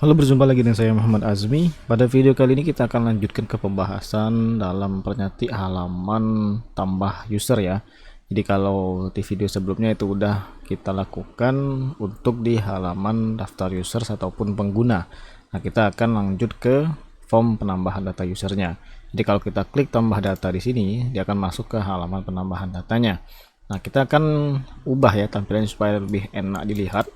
Halo, berjumpa lagi dengan saya Muhammad Azmi. Pada video kali ini kita akan lanjutkan ke pembahasan dalam Pernyatik halaman tambah user ya. Jadi kalau di video sebelumnya itu udah kita lakukan untuk di halaman daftar user ataupun pengguna. Nah, kita akan lanjut ke form penambahan data usernya. Jadi kalau kita klik tambah data di sini, dia akan masuk ke halaman penambahan datanya. Nah, kita akan ubah ya tampilannya supaya lebih enak dilihat.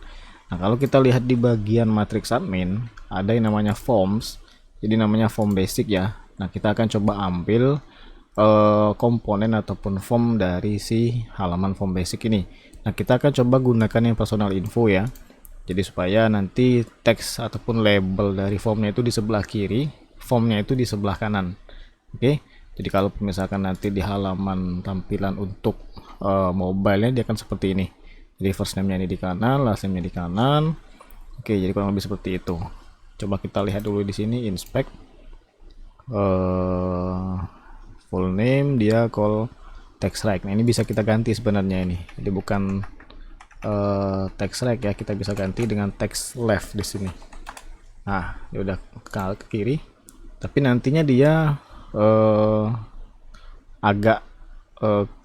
Nah, kalau kita lihat di bagian matriks admin, ada yang namanya forms. Jadi namanya form basic ya. Nah, kita akan coba ambil komponen ataupun form dari si halaman form basic ini. Nah, kita akan coba gunakan yang personal info ya. Jadi supaya nanti teks ataupun label dari formnya itu di sebelah kiri, formnya itu di sebelah kanan. Oke. Jadi kalau misalkan nanti di halaman tampilan untuk mobile-nya dia akan seperti ini. Jadi first name-nya ini di kanan, last name-nya di kanan. Oke, jadi kurang lebih seperti itu. Coba kita lihat dulu di sini inspect full name, dia call text right. Nah, ini bisa kita ganti sebenarnya ini. Jadi bukan text right ya, kita bisa ganti dengan text left di sini. Nah, dia udah ke kiri. Tapi nantinya dia agak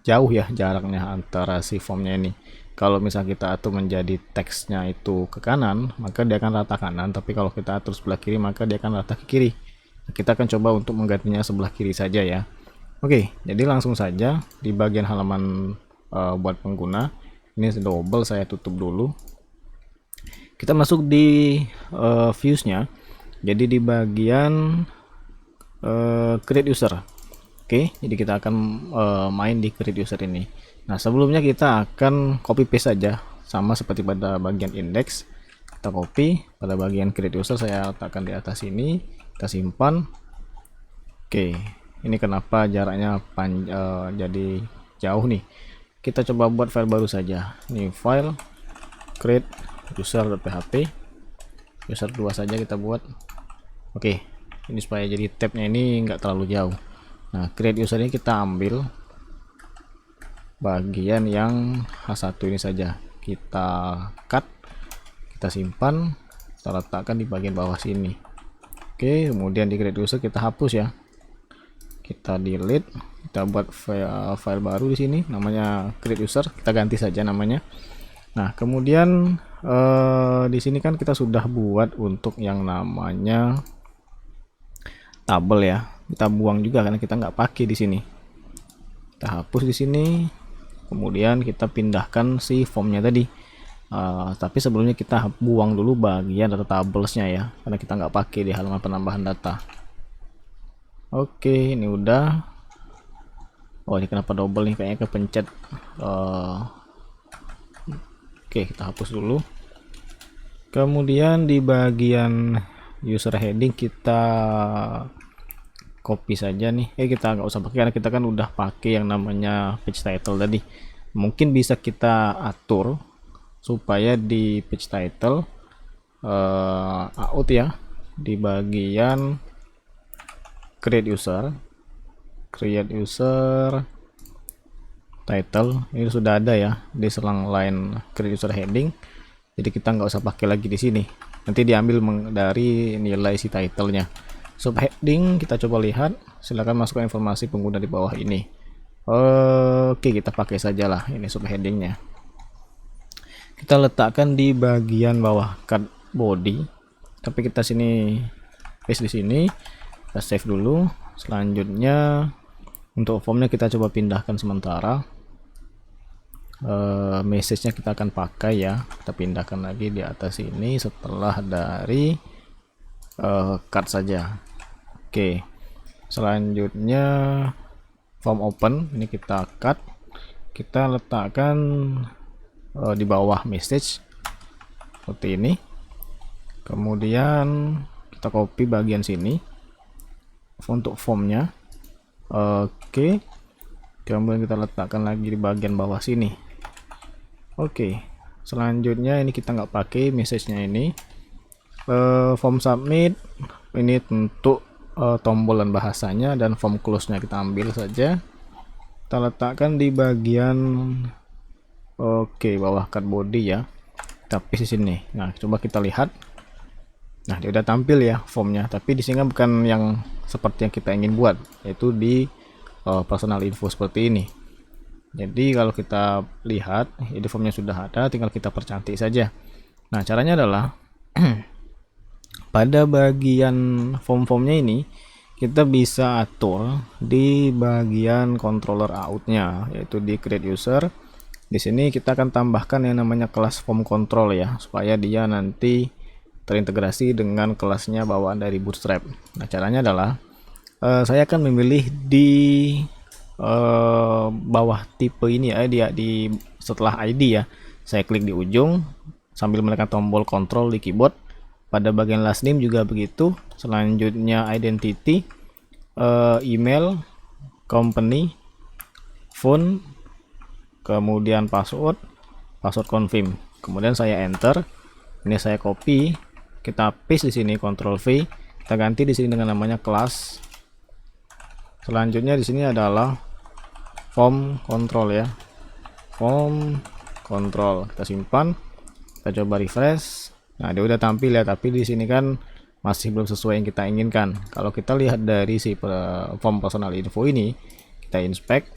jauh ya jaraknya antara si formnya ini. Kalau misal kita atur menjadi teksnya itu ke kanan, maka dia akan rata kanan, tapi kalau kita atur sebelah kiri maka dia akan rata ke kiri. Nah, kita akan coba untuk menggantinya sebelah kiri saja ya. Oke, jadi langsung saja di bagian halaman buat pengguna ini double, saya tutup dulu. Kita masuk di views-nya. Jadi di bagian create user. Oke, jadi kita akan main di create user ini. Nah, sebelumnya kita akan copy paste saja, sama seperti pada bagian index. Kita copy pada bagian create user, saya letakkan di atas ini, kita simpan. Oke, ini kenapa jaraknya jadi jauh nih. Kita coba buat file baru saja. Ini file create user.php, user 2 saja kita buat. Oke, ini supaya jadi tabnya ini enggak terlalu jauh. Nah, create user ini kita ambil bagian yang H1 ini saja, kita cut, kita simpan, kita letakkan di bagian bawah sini. Oke, kemudian di create user kita hapus ya, kita delete, kita buat file baru di sini namanya create user, kita ganti saja namanya. Nah, kemudian di sini kan kita sudah buat untuk yang namanya tabel ya, kita buang juga karena kita nggak pakai di sini. Kita hapus di sini, kemudian kita pindahkan si formnya tadi. Tapi sebelumnya kita buang dulu bagian data tablesnya ya, karena kita nggak pakai di halaman penambahan data. Oke, ini udah. Oh, ini kenapa double nih, kayaknya kepencet. Oke, kita hapus dulu. Kemudian di bagian user heading kita copy saja nih. Kita nggak usah pakai karena kita kan udah pakai yang namanya page title tadi. Mungkin bisa kita atur supaya di page title out ya, di bagian create user title ini sudah ada ya di selang line create user heading. Jadi kita nggak usah pakai lagi di sini. Nanti diambil dari nilai si titlenya. Subheading kita coba lihat, silahkan masukkan informasi pengguna di bawah ini. Oke, kita pakai sajalah ini subheadingnya. Kita letakkan di bagian bawah cut body, tapi kita sini paste di sini, kita save dulu. Selanjutnya untuk formnya kita coba pindahkan sementara. Message-nya kita akan pakai ya, kita pindahkan lagi di atas ini setelah dari cut saja. Oke, selanjutnya form open ini kita cut, kita letakkan di bawah message seperti ini. Kemudian kita copy bagian sini untuk formnya. Oke, kemudian kita letakkan lagi di bagian bawah sini. Oke, selanjutnya ini kita nggak pakai message-nya ini. Form submit ini untuk tombol dan bahasanya, dan form close-nya kita ambil saja, kita letakkan di bagian bawah cut body ya, tapi di sini. Nah, coba kita lihat Nah, dia udah tampil ya formnya, tapi di sini kan bukan yang seperti yang kita ingin buat, yaitu di personal info seperti ini. Jadi kalau kita lihat ini formnya sudah ada, tinggal kita percantik saja. Nah, caranya adalah pada bagian form-formnya ini kita bisa atur di bagian controller outnya, yaitu di create user. Di sini kita akan tambahkan yang namanya kelas form control ya, supaya dia nanti terintegrasi dengan kelasnya bawaan dari Bootstrap. Nah, caranya adalah saya akan memilih di bawah tipe ini ya, di setelah ID ya. Saya klik di ujung sambil menekan tombol control di keyboard. Pada bagian last name juga begitu. Selanjutnya identity, email, company, phone, kemudian password confirm. Kemudian saya enter. Ini saya copy, kita paste di sini, Ctrl V. Kita ganti di sini dengan namanya kelas. Selanjutnya di sini adalah form control ya. Form control. Kita simpan. Kita coba refresh. Nah, dia udah tampil ya, tapi di sini kan masih belum sesuai yang kita inginkan. Kalau kita lihat dari si form personal info ini, kita inspect,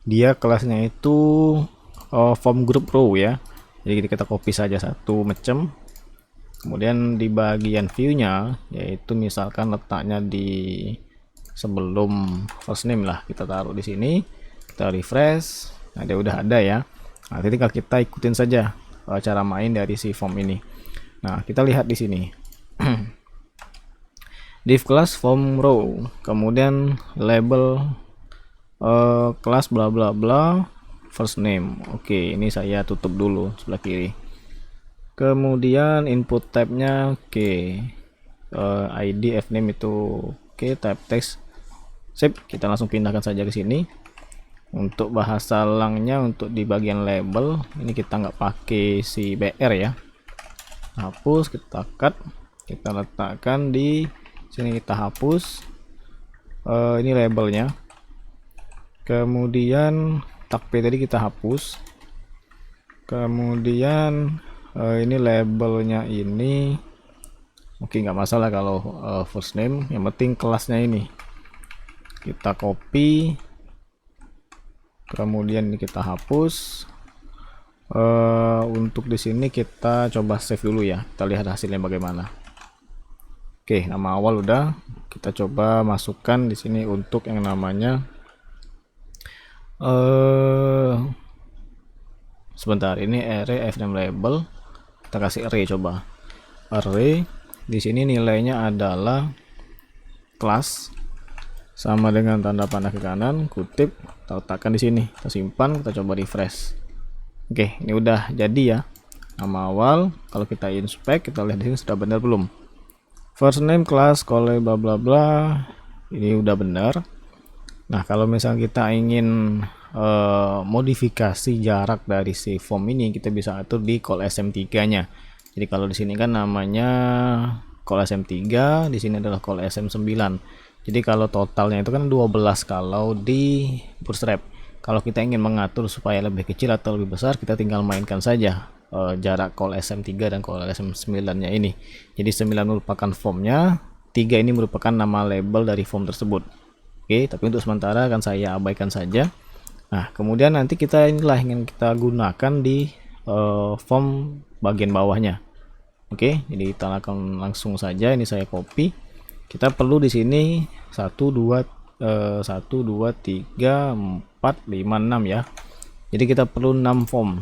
dia kelasnya itu form group row ya. Jadi kita copy saja satu macam. Kemudian di bagian view-nya, yaitu misalkan letaknya di sebelum first name lah, kita taruh di sini. Kita refresh. Nah, dia udah ada ya. Nah, tinggal kita ikutin saja cara main dari si form ini. Nah, kita lihat di sini. Div class form row, kemudian label kelas bla bla bla first name. Oke, ini saya tutup dulu sebelah kiri. Kemudian input type-nya oke. ID fname itu oke, type text. Sip, kita langsung pindahkan saja ke sini. Untuk bahasa langnya, untuk di bagian label ini kita nggak pakai si BR ya. Hapus, kita cut, kita letakkan di sini, kita hapus. Ini labelnya. Kemudian tag P tadi kita hapus. Kemudian ini labelnya ini oke, nggak masalah kalau first name, yang penting kelasnya ini kita copy. Kemudian ini kita hapus. Untuk di sini kita coba save dulu ya, kita lihat hasilnya bagaimana. Oke, nama awal udah, kita coba masukkan di sini untuk yang namanya sebentar, ini array fname label, kita kasih array, coba array. Di sini nilainya adalah kelas sama dengan tanda panah ke kanan, kutip, kita letakkan di sini, kita simpan, kita coba refresh. Oke, ini udah jadi ya nama awal. Kalau kita inspect, kita lihat di sini sudah benar belum. First name class kole bla bla bla, ini udah benar. Nah, kalau misalnya kita ingin modifikasi jarak dari si form ini, kita bisa atur di call sm3 nya. Jadi kalau di sini kan namanya call sm3, di sini adalah call sm9. Jadi kalau totalnya itu kan 12 kalau di Bootstrap. Kalau kita ingin mengatur supaya lebih kecil atau lebih besar, kita tinggal mainkan saja jarak call sm3 dan call sm9 nya ini. Jadi 9 merupakan formnya, 3 ini merupakan nama label dari form tersebut. Oke, tapi untuk sementara akan saya abaikan saja. Nah, kemudian nanti kita inilah yang kita gunakan di form bagian bawahnya. Oke, jadi kita akan langsung saja, ini saya copy. Kita perlu di sini 1 2 3 4 5 6 ya. Jadi kita perlu 6 form.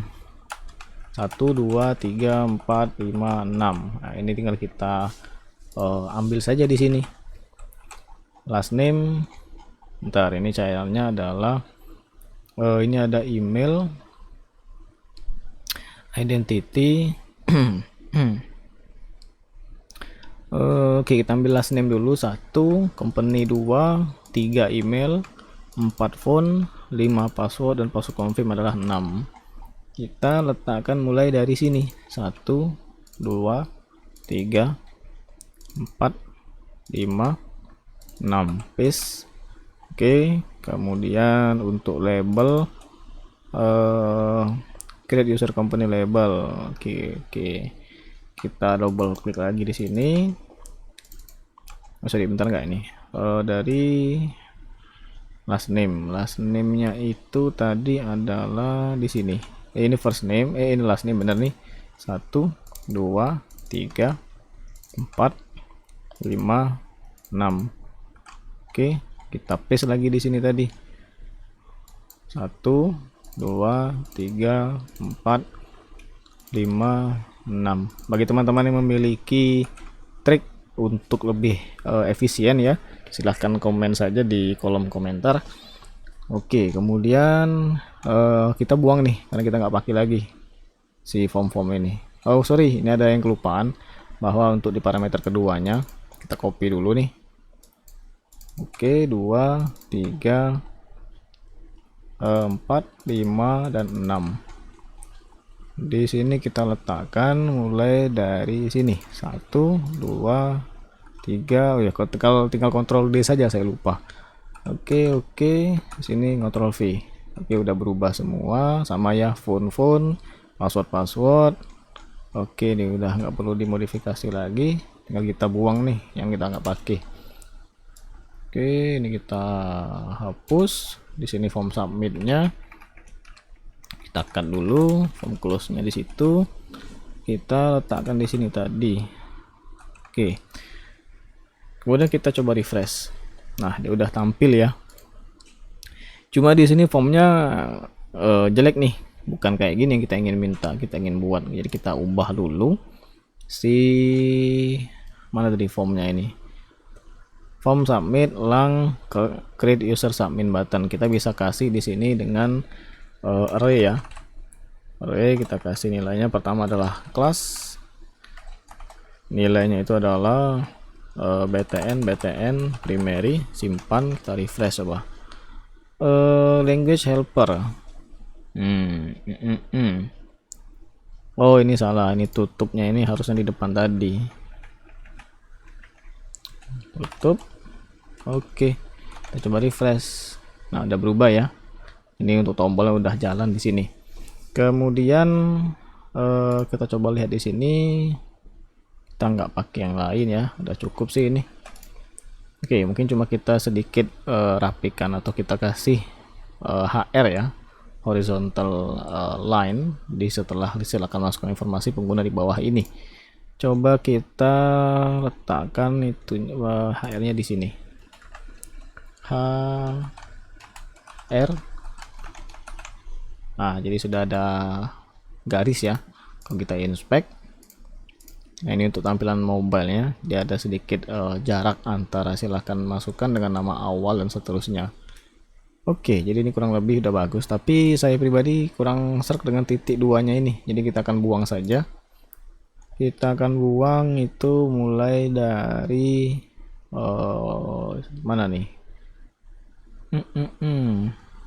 1 2 3 4 5 6. Nah, ini tinggal kita ambil saja di sini. Last name. Bentar, ini childnya adalah ini ada email, identity. Oke, kita ambil last name dulu, 1 company, 2 3 email, 4 phone, 5 password, dan password confirm adalah 6. Kita letakkan mulai dari sini, 1 2 3 4 5 6, paste. Oke, kemudian untuk label create user company label. Oke, kita double klik lagi di sini. Oh, sorry, bentar nggak ini. Dari last name-nya itu tadi adalah di sini. Ini first name, ini last name bener nih. 1 2 3 4 5 6. Oke, kita paste lagi di sini tadi. 1 2 3 4 5 6. Bagi teman-teman yang memiliki trik untuk lebih efisien ya, silahkan komen saja di kolom komentar. Oke, kemudian kita buang nih karena kita nggak pakai lagi si form ini. Oh sorry, ini ada yang kelupaan, bahwa untuk di parameter keduanya kita copy dulu nih. Oke, 2 3 4 5 dan 6. Di sini kita letakkan mulai dari sini 1 2 3. Oh ya, tinggal kontrol D saja, saya lupa. Oke, di sini kontrol V. Oke, udah berubah semua sama ya, phone, password. Oke, ini udah nggak perlu dimodifikasi lagi, tinggal kita buang nih yang kita nggak pakai. Oke, ini kita hapus. Di sini form submitnya kita cut dulu, form close-nya di situ kita letakkan di sini tadi. Oke, kemudian kita coba refresh. Nah, dia udah tampil ya. Cuma di sini formnya jelek nih, bukan kayak gini yang kita ingin buat. Jadi kita ubah dulu si mana tadi formnya ini. Form submit lang ke create user submit button. Kita bisa kasih di sini dengan array ya. Array kita kasih nilainya, pertama adalah class. Nilainya itu adalah btn primary, simpan, kita refresh coba. Language helper. Oh ini salah, ini tutupnya ini harusnya di depan tadi. Tutup. Oke, kita coba refresh. Nah, udah berubah ya. Ini untuk tombolnya udah jalan di sini. Kemudian kita coba lihat di sini. Kita nggak pakai yang lain ya, udah cukup sih ini. Oke, mungkin cuma kita sedikit rapikan atau kita kasih HR ya, horizontal line di setelah silakan masukkan informasi pengguna di bawah ini. Coba kita letakkan itu HR-nya di sini. HR. Nah, jadi sudah ada garis ya. Kalau kita inspect, nah ini untuk tampilan mobile-nya, dia ada sedikit jarak antara silakan masukkan dengan nama awal dan seterusnya. Oke, jadi ini kurang lebih udah bagus, tapi saya pribadi kurang serk dengan titik 2-nya ini. Jadi kita akan buang saja. Kita akan buang itu mulai dari mana nih?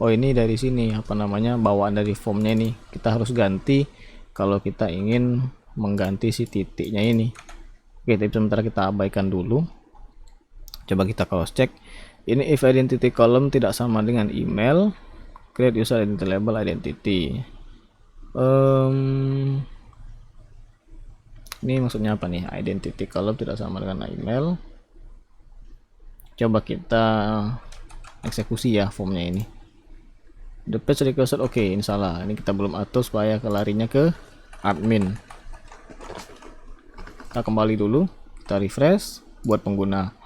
Oh ini dari sini, apa namanya, bawaan dari formnya ini kita harus ganti kalau kita ingin mengganti si titiknya ini. Oke, tapi sementara kita abaikan dulu. Coba kita cross check. Ini if identity column tidak sama dengan email, create user identity label identity. Ini maksudnya apa nih? Identity column tidak sama dengan email. Coba kita eksekusi ya formnya ini. The page requested, oke, ini salah. Ini kita belum atur supaya kelarinya ke admin. Kita kembali dulu, kita refresh buat pengguna.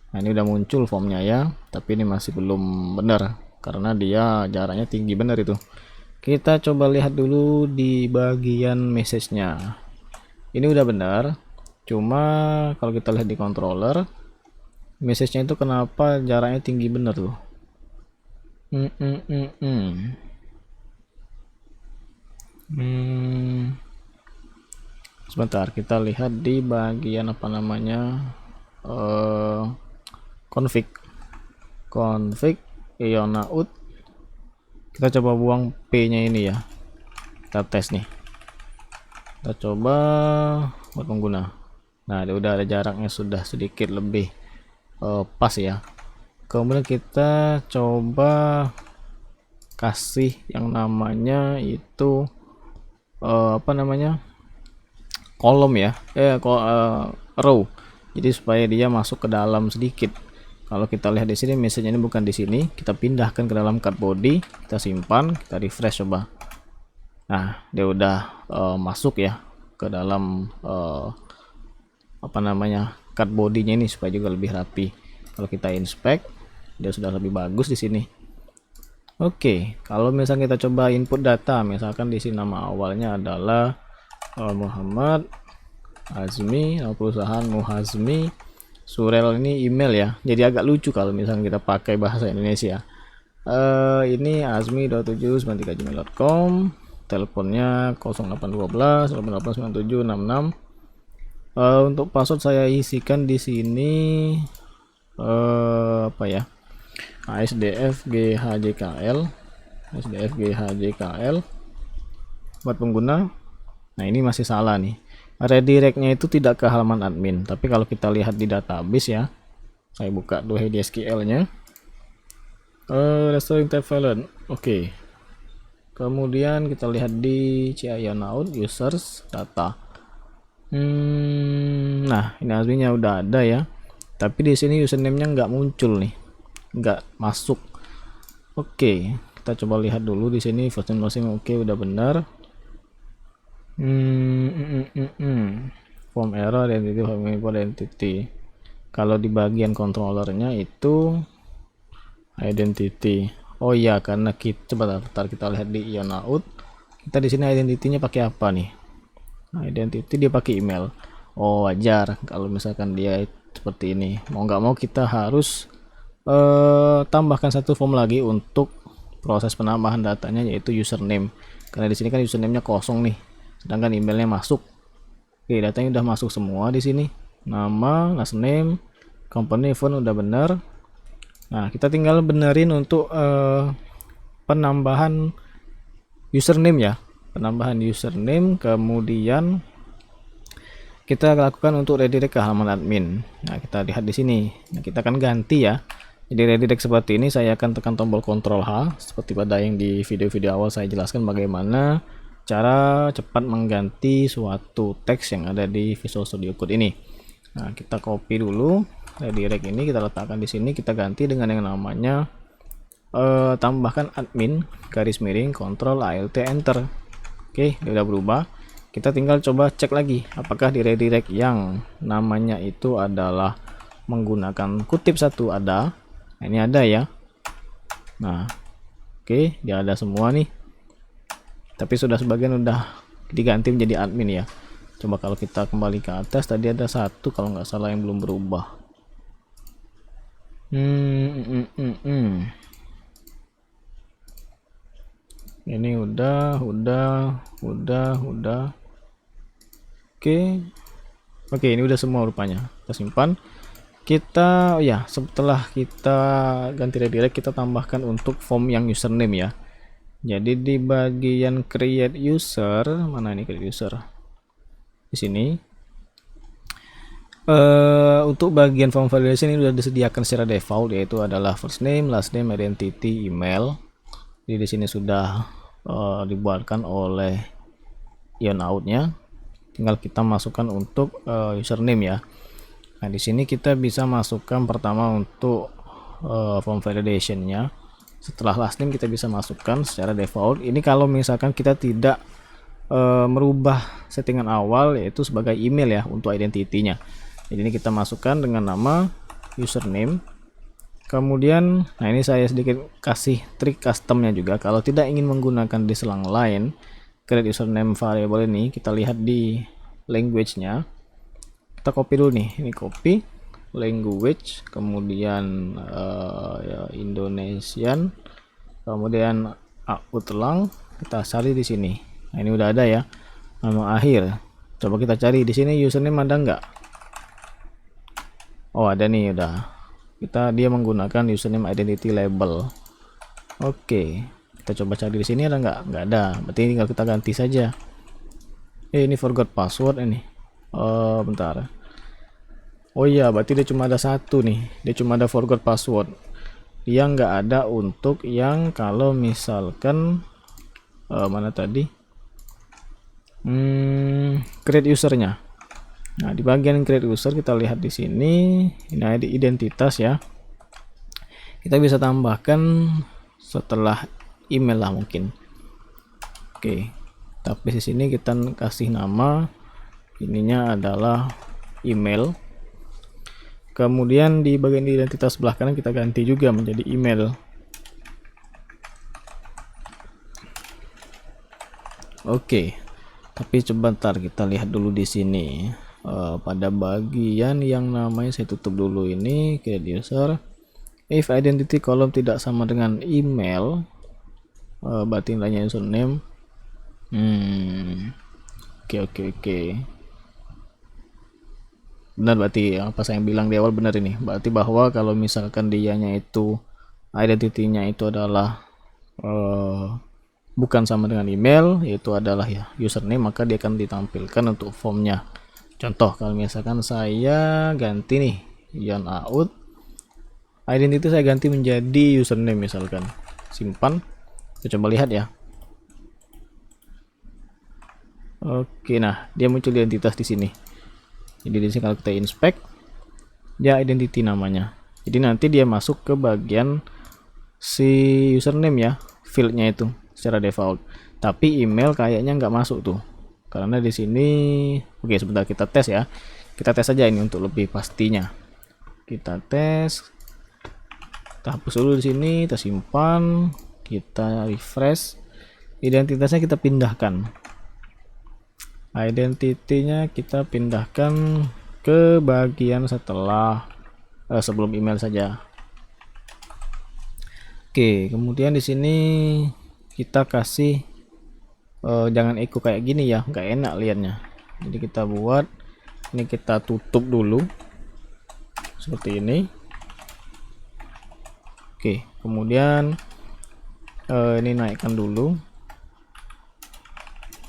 Nah, ini udah muncul formnya ya, tapi ini masih belum benar karena dia jaraknya tinggi benar itu. Kita coba lihat dulu di bagian message-nya. Ini udah benar, cuma kalau kita lihat di controller, message-nya itu kenapa jaraknya tinggi benar tuh. Sebentar, kita lihat di bagian apa namanya, config Iona out. Kita coba buang P-nya ini ya, kita tes nih. Kita coba buat pengguna. Nah, udah ada jaraknya, sudah sedikit lebih pas ya. Kemudian kita coba kasih yang namanya itu apa namanya, kolom ya, row. Jadi supaya dia masuk ke dalam sedikit. Kalau kita lihat di sini, message ini bukan di sini, kita pindahkan ke dalam card body, kita simpan, kita refresh coba. Nah, dia udah masuk ya ke dalam apa namanya, card bodinya ini, supaya juga lebih rapi. Kalau kita inspect, dia sudah lebih bagus di sini. Oke, kalau misalnya kita coba input data, misalkan di sini nama awalnya adalah Muhammad Azmi, nama perusahaan Muhazmi, Surel ini email ya. Jadi agak lucu kalau misalnya kita pakai bahasa Indonesia. Ini azmi.793@gmail.com, teleponnya 0812 889766. Untuk password saya isikan di sini apa ya, ASDFGHJKL buat pengguna. Nah, ini masih salah nih, redirectnya itu tidak ke halaman admin, tapi kalau kita lihat di database ya, saya buka dulu di SQL nya, restoring tab valid. Oke, kemudian kita lihat di Ciayonaut users data. Nah, ini aslinya udah ada ya, tapi di sini username-nya nggak muncul nih, nggak masuk. Oke, kita coba lihat dulu di sini first name last name. Oke, udah benar. Form error identity. Kalau di bagian controllernya itu identity. Oh iya, karena kita bentar kita lihat di Ionout. Kita di sini identity-nya pakai apa nih? Identity dia pakai email. Oh, wajar kalau misalkan dia seperti ini. Mau nggak mau kita harus tambahkan satu form lagi untuk proses penambahan datanya, yaitu username. Karena di sini kan username-nya kosong nih, sedangkan emailnya masuk. Oke, datanya udah masuk semua di sini. Nama, last name, company, phone udah bener. Nah, kita tinggal benerin untuk penambahan username ya. Penambahan username, kemudian kita lakukan untuk redirect ke halaman admin. Nah, kita lihat di sini. Nah, kita akan ganti ya. Jadi redirect seperti ini, saya akan tekan tombol Ctrl H seperti pada yang di video-video awal saya jelaskan bagaimana cara cepat mengganti suatu teks yang ada di Visual Studio Code ini. Nah, kita copy dulu redirect ini, kita letakkan di sini, kita ganti dengan yang namanya tambahkan admin garis miring Ctrl Alt Enter. Oke, dia udah berubah. Kita tinggal coba cek lagi apakah di redirect yang namanya itu adalah menggunakan kutip satu ada. Nah, ini ada ya. Nah, oke, dia ada semua nih. Tapi sudah sebagian udah diganti menjadi admin ya. Coba kalau kita kembali ke atas, tadi ada satu kalau nggak salah yang belum berubah. Ini udah. Oke, ini udah semua rupanya. Kita simpan. Kita ya, setelah kita ganti redirect, kita tambahkan untuk form yang username ya. Jadi di bagian create user, mana ini create user? Di sini. Untuk bagian form validation ini sudah disediakan secara default, yaitu adalah first name, last name, identity, email. Jadi di sini sudah dibuatkan oleh Ionout-nya. Tinggal kita masukkan untuk username ya. Nah, di sini kita bisa masukkan pertama untuk form validation-nya. Setelah last name kita bisa masukkan secara default. Ini kalau misalkan kita tidak merubah settingan awal, yaitu sebagai email ya untuk identity-nya. Jadi ini kita masukkan dengan nama username. Kemudian, nah ini saya sedikit kasih trik customnya juga. Kalau tidak ingin menggunakan di selang lain, create username variable ini kita lihat di language-nya. Kita copy dulu nih, ini copy language, kemudian Indonesian, kemudian utlang, kita cari di sini. Nah, ini udah ada ya, nama akhir. Coba kita cari di sini username ada nggak? Oh, ada nih, udah. Dia menggunakan username identity label. Oke, kita coba cari di sini ada nggak? Nggak ada. Berarti tinggal kita ganti saja. Ini forgot password ini. Bentar. Oh iya, berarti dia cuma ada satu nih. Dia cuma ada forgot password. Dia nggak ada untuk yang kalau misalkan mana tadi? create usernya. Nah, di bagian create user kita lihat di sini, ini ada identitas ya. Kita bisa tambahkan setelah email lah mungkin. Oke, tapi di sini kita kasih nama, ininya adalah email. Kemudian di bagian identitas sebelah kanan kita ganti juga menjadi email. Oke, tapi sebentar kita lihat dulu di sini. Pada bagian yang namanya saya tutup dulu ini create user. If identity column tidak sama dengan email, berarti nilainya username. Oke. Benar berarti apa saya bilang di awal benar ini. Berarti bahwa kalau misalkan dianya itu identitinya itu adalah bukan sama dengan email, yaitu adalah ya username, maka dia akan ditampilkan untuk formnya. Contoh kalau misalkan saya ganti nih Yon Out, identity saya ganti menjadi username misalkan, simpan, kita coba lihat ya. Oke, nah dia muncul identitas di sini. Jadi di sini kalau kita inspect, dia identity namanya. Jadi nanti dia masuk ke bagian si username ya, fieldnya itu secara default. Tapi email kayaknya nggak masuk tuh, karena di sini. Oke, sebentar kita tes ya. Kita tes saja ini untuk lebih pastinya. Kita tes. Kita hapus dulu di sini, kita simpan, kita refresh. Identitasnya kita pindahkan. Identitinya kita pindahkan ke bagian setelah sebelum email saja. Oke, kemudian di sini kita kasih jangan echo kayak gini ya, nggak enak liatnya. Jadi kita buat ini, kita tutup dulu seperti ini. Oke, kemudian ini naikkan dulu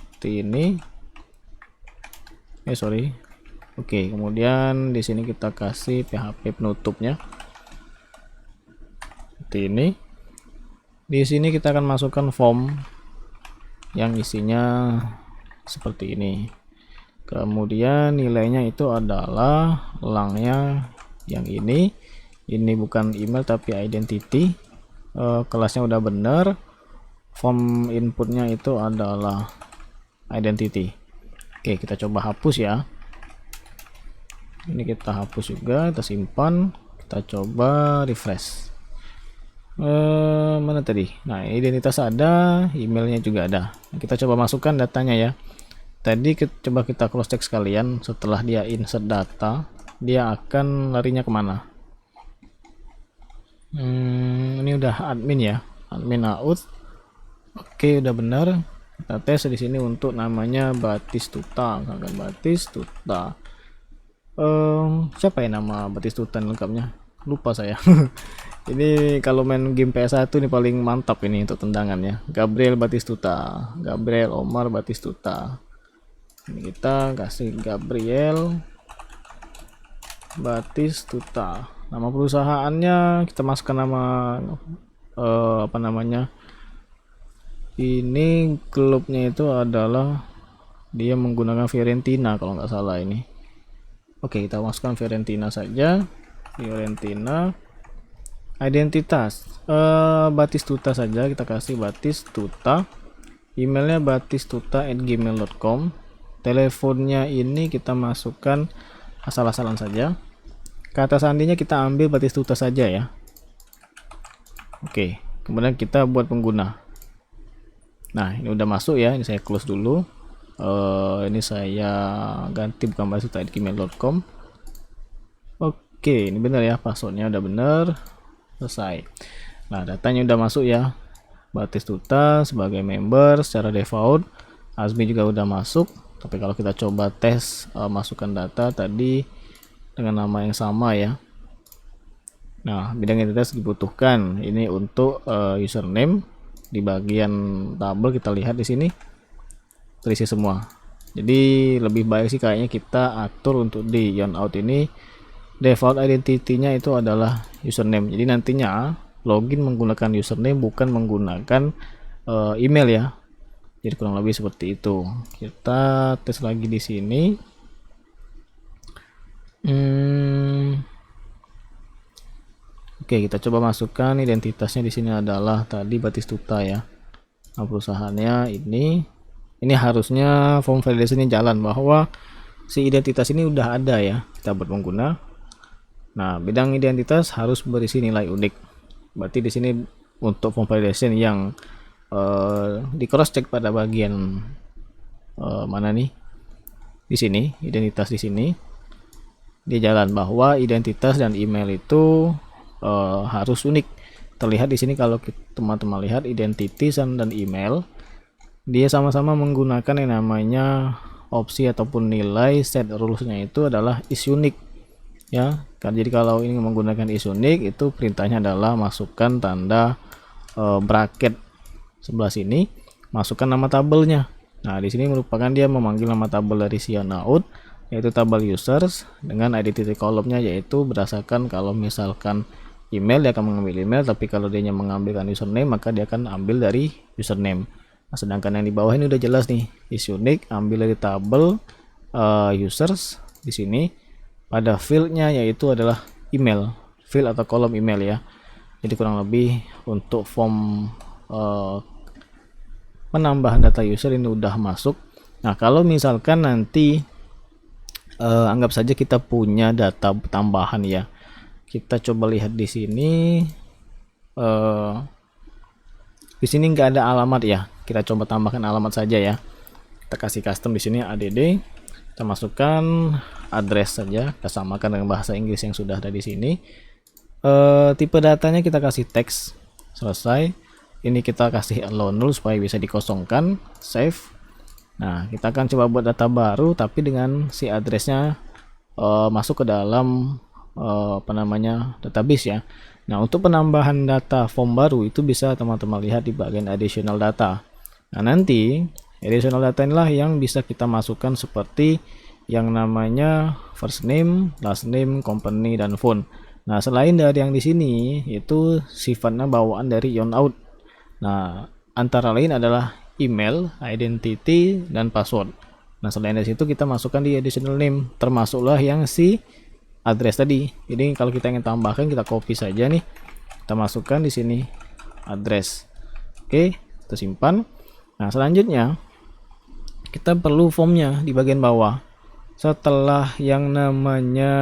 seperti ini. Sorry. Oke, kemudian di sini kita kasih PHP penutupnya seperti ini. Di sini kita akan masukkan form yang isinya seperti ini. Kemudian nilainya itu adalah langnya yang ini bukan email tapi identity. Kelasnya udah bener, form inputnya itu adalah identity. Oke, kita coba hapus ya. Ini kita hapus juga, kita simpan, kita coba refresh. Mana tadi? Nah, identitas ada, emailnya juga ada. Kita coba masukkan datanya ya. Tadi coba kita cross check sekalian. Setelah dia insert data, dia akan larinya kemana? Ini udah admin ya, admin out. Oke, udah benar. Kita tes di sini untuk namanya Batistuta, misalkan Batistuta. Siapa ya nama Batistuta lengkapnya? Lupa saya. Ini kalau main game PS1 ini paling mantap ini untuk tendangannya. Gabriel Batistuta, Gabriel Omar Batistuta. Ini kita kasih Gabriel Batistuta. Nama perusahaannya kita masukkan nama apa namanya? Ini klubnya itu adalah dia menggunakan Fiorentina kalau nggak salah ini. Oke, kita masukkan Fiorentina saja. Fiorentina. Identitas Batistuta saja, kita kasih Batistuta. Emailnya batistuta@gmail.com. Teleponnya ini kita masukkan asal-asalan saja. Kata sandinya kita ambil Batistuta saja ya. Oke, kemudian kita buat pengguna. Nah, ini udah masuk ya. Ini saya close dulu. Ini saya ganti bukan batistuta@gmail.com. Oke, ini benar ya, passwordnya udah benar. Selesai. Nah, datanya udah masuk ya. Batistuta sebagai member secara default. Azmi juga udah masuk. Tapi kalau kita coba tes masukkan data tadi dengan nama yang sama ya. Nah, bidang identitas dibutuhkan. Ini untuk username. Di bagian tabel kita lihat di sini terisi semua. Jadi lebih baik sih kayaknya kita atur untuk di Yon Out ini default identity-nya itu adalah username. Jadi nantinya login menggunakan username bukan menggunakan email ya. Jadi kurang lebih seperti itu. Kita tes lagi di sini. Oke, kita coba masukkan identitasnya di sini adalah tadi Batistuta ya. Nah, perusahaannya ini harusnya form validation-nya jalan bahwa si identitas ini udah ada ya, kita buat pengguna. Nah, bidang identitas harus berisi nilai unik. Berarti di sini untuk form validation yang di cross check pada bagian mana nih? Di sini, identitas di sini. Dia jalan bahwa identitas dan email itu harus unik. Terlihat di sini kalau teman-teman lihat identitas dan email, dia sama-sama menggunakan yang namanya opsi ataupun nilai set rules-nya itu adalah is unique ya. Jadi kalau ini menggunakan is unique, itu perintahnya adalah masukkan tanda bracket sebelah sini, masukkan nama tabelnya. Nah, di sini merupakan dia memanggil nama tabel dari Sionaut, yaitu tabel users dengan identity column-nya, yaitu berdasarkan kalau misalkan email dia akan mengambil email, tapi kalau dia mengambilkan username maka dia akan ambil dari username. Nah, sedangkan yang di bawah ini udah jelas nih, is unique, ambil dari tabel users di sini pada fieldnya yaitu adalah email, field atau kolom email ya. Jadi kurang lebih untuk form penambahan data user ini udah masuk. Nah, kalau misalkan nanti anggap saja kita punya data tambahan ya. Kita coba lihat di sini. Di sini nggak ada alamat ya. Kita coba tambahkan alamat saja ya. Kita kasih custom di sini add. Kita masukkan address saja. Kita samakan dengan bahasa Inggris yang sudah ada di sini. Tipe datanya kita kasih teks. Selesai. Ini kita kasih allow null supaya bisa dikosongkan. Save. Nah, kita akan coba buat data baru tapi dengan si addressnya masuk ke dalam database ya. Nah, untuk penambahan data form baru itu bisa teman-teman lihat di bagian additional data. Nah, nanti additional data inilah yang bisa kita masukkan seperti yang namanya first name, last name, company, dan phone. Nah, selain dari yang di sini itu sifatnya bawaan dari Sionaut. Nah, antara lain adalah email, identity, dan password. Nah, selain dari situ kita masukkan di additional name, termasuklah yang si address tadi. Jadi kalau kita ingin tambahkan, kita copy saja nih, kita masukkan di sini address. Oke, kita simpan. Nah, selanjutnya kita perlu formnya di bagian bawah. Setelah yang namanya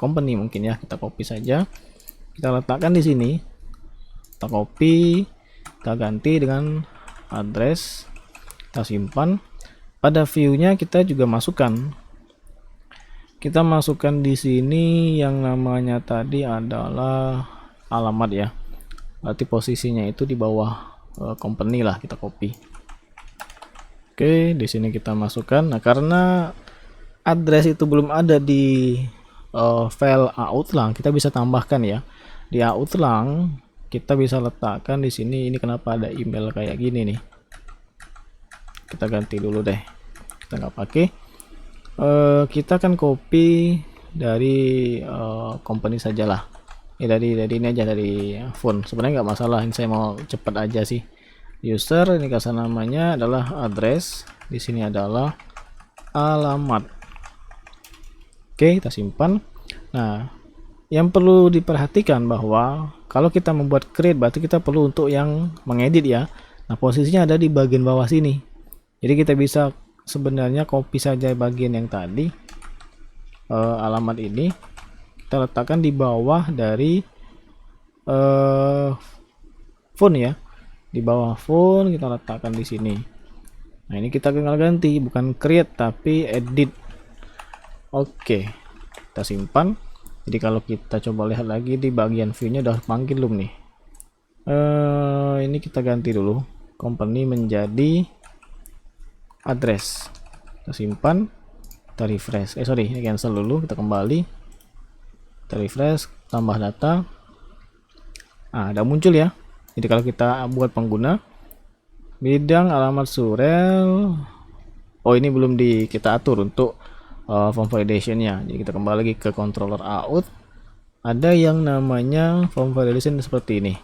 company mungkin ya, kita copy saja, kita letakkan di sini, kita copy, kita ganti dengan address, kita simpan. Pada view-nya kita juga masukkan. Kita masukkan di sini yang namanya tadi adalah alamat ya. Berarti posisinya itu di bawah company lah, kita copy. Oke, di sini kita masukkan. Nah, karena address itu belum ada di file outlang, kita bisa tambahkan ya. Di outlang kita bisa letakkan di sini. Ini kenapa ada email kayak gini nih? Kita ganti dulu deh. Kita nggak pakai. Kita akan copy dari company sajalah. Dari ini aja, dari phone. Sebenarnya nggak masalah. Ini saya mau cepat aja sih. User ini kasih namanya adalah address. Di sini adalah alamat. Oke, kita simpan. Nah, yang perlu diperhatikan bahwa kalau kita membuat create berarti kita perlu untuk yang mengedit ya. Nah, posisinya ada di bagian bawah sini. Jadi kita bisa sebenarnya copy saja bagian yang tadi, alamat ini kita letakkan di bawah dari phone ya. Di bawah phone kita letakkan di sini. Nah, ini kita tinggal ganti, bukan create tapi edit. Oke, kita simpan. Jadi kalau kita coba lihat lagi di bagian view-nya udah panggil belum nih? Ini kita ganti dulu, company menjadi address. Kita simpan, kita refresh. Ini cancel dulu, kita kembali, kita refresh, tambah data. Nah, ada muncul ya. Jadi kalau kita buat pengguna bidang alamat surel, ini belum kita atur untuk form validation-nya. Jadi kita kembali lagi ke controller out. Ada yang namanya form validation seperti ini.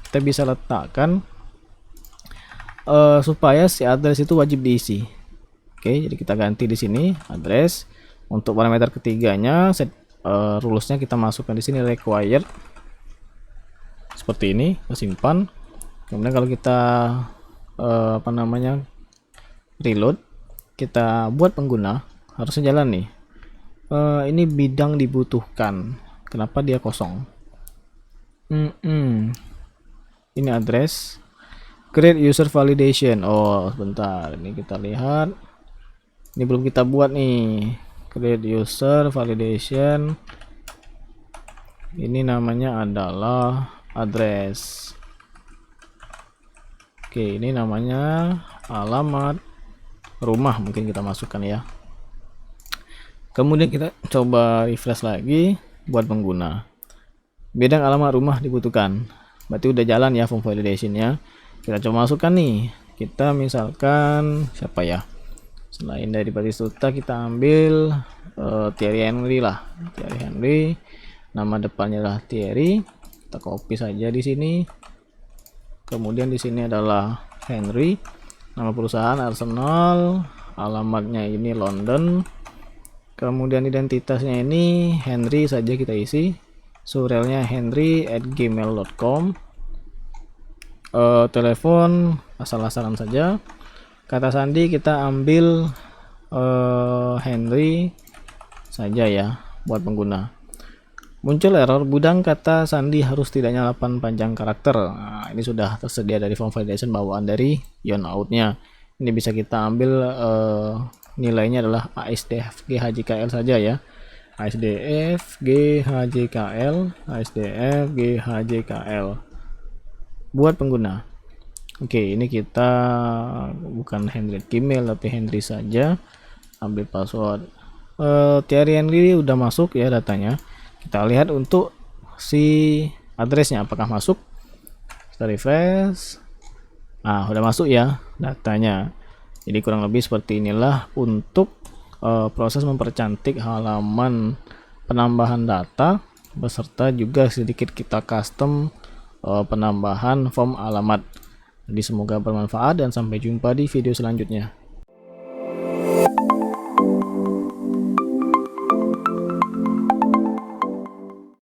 Kita bisa letakkan supaya si address itu wajib diisi. Oke, jadi kita ganti di sini address. Untuk parameter ketiganya, rulesnya kita masukkan di sini required. Seperti ini, kita simpan. Kemudian kalau kita reload, kita buat pengguna, harusnya jalan nih. Ini bidang dibutuhkan. Kenapa dia kosong? Ini address. Create user validation. Oh, sebentar. Ini kita lihat. Ini belum kita buat nih. Create user validation. Ini namanya adalah address. Oke, ini namanya alamat rumah, mungkin kita masukkan ya. Kemudian kita coba refresh lagi buat pengguna. Bidang alamat rumah dibutuhkan. Berarti udah jalan ya form validationnya. Kita coba masukkan nih. Kita misalkan siapa ya? Selain dari Batistuta kita ambil Thierry Henry lah. Thierry Henry. Nama depannya adalah Thierry. Kita copy saja di sini. Kemudian di sini adalah Henry. Nama perusahaan Arsenal. Alamatnya ini London. Kemudian identitasnya ini Henry saja kita isi. Surelnya henry@gmail.com. Telepon asal-asalan saja. Kata sandi kita ambil Henry saja ya buat pengguna. Muncul error gudang kata sandi harus tidaknya 8 panjang karakter. Nah, ini sudah tersedia dari form validation bawaan dari Yonout-nya. Ini bisa kita ambil nilainya adalah ASDF-GHJKL saja ya. ASDF-GHJKL, ASDF-GHJKL buat pengguna. Oke, ini kita bukan Henry Gmail tapi Henry saja. Ambil password. Thierry Henry udah masuk ya datanya. Kita lihat untuk si addressnya apakah masuk. Kita refresh. Nah, udah masuk ya datanya. Jadi kurang lebih seperti inilah untuk proses mempercantik halaman penambahan data beserta juga sedikit kita custom penambahan form alamat. Jadi semoga bermanfaat dan sampai jumpa di video selanjutnya.